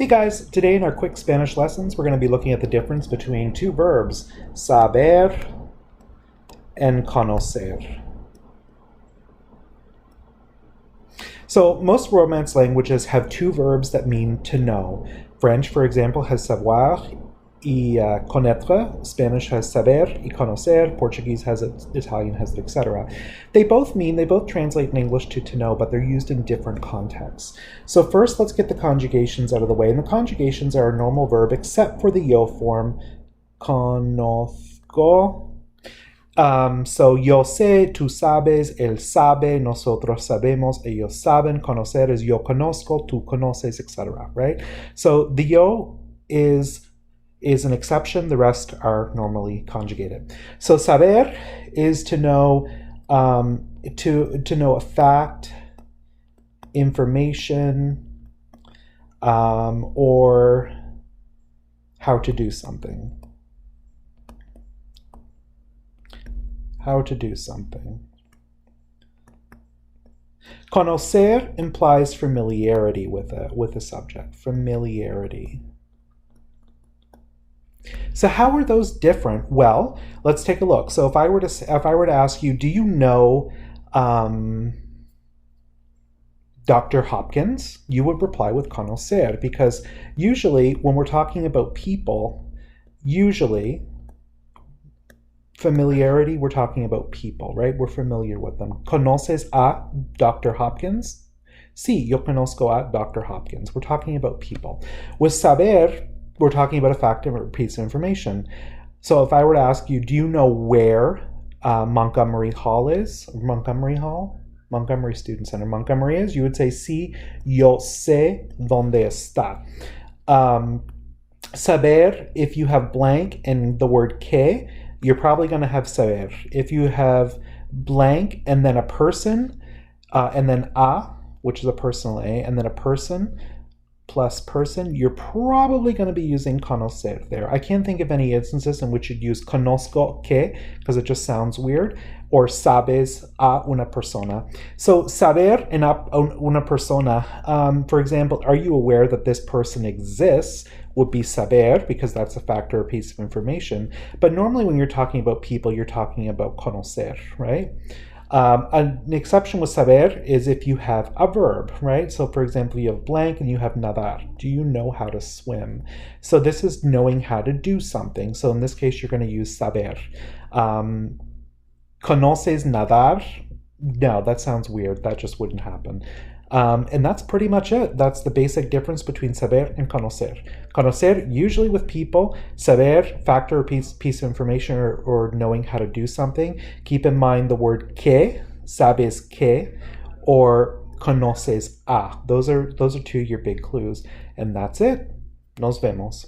Hey guys, today in our quick Spanish lessons, we're going to be looking at the difference between two verbs, saber and conocer. So most Romance languages have two verbs that mean to know. French, for example, has savoir y connaître. Spanish has saber y conocer. Portuguese has it. Italian has it, etc. They both translate in English to know, but they're used in different contexts. So first, let's get the conjugations out of the way. And the conjugations are a normal verb except for the yo form, conozco. So yo sé, tú sabes, él sabe, nosotros sabemos, ellos saben. Conocer is yo conozco, tú conoces, etc. Right? So the yo is an exception. The rest are normally conjugated. So saber is to know to know a fact, information, or how to do something. How to do something. Conocer implies familiarity with a subject. Familiarity. So how are those different? Well, let's take a look. So if I were to ask you, do you know Dr. Hopkins? You would reply with conocer, because usually when we're talking about people, familiarity, we're talking about people, right? We're familiar with them. ¿Conoces a Dr. Hopkins? Sí, yo conozco a Dr. Hopkins. We're talking about people. With saber, we're talking about a fact or a piece of information. So if I were to ask you, do you know where Montgomery Hall is? Montgomery Hall? Montgomery Student Center. Montgomery is? You would say, sí, yo sé dónde está. Saber, if you have blank and the word que, you're probably going to have saber. If you have blank and then a person, and then a, which is a personal a, and then a person plus person, you're probably going to be using conocer there. I can't think of any instances in which you'd use conozco que, because it just sounds weird, or sabes a una persona. So saber en una persona, for example, are you aware that this person exists, would be saber, because that's a fact or a piece of information. But normally when you're talking about people, you're talking about conocer, right? An exception with saber is if you have a verb, right? So for example, you have blank and you have nadar. Do you know how to swim? So this is knowing how to do something. So in this case, you're going to use saber. Conoces nadar? No, that sounds weird. That just wouldn't happen. And that's pretty much it. That's the basic difference between saber and conocer. Conocer, usually with people. Saber, fact or piece of information or knowing how to do something. Keep in mind the word que, sabes que, or conoces a. Those are two of your big clues. And that's it. Nos vemos.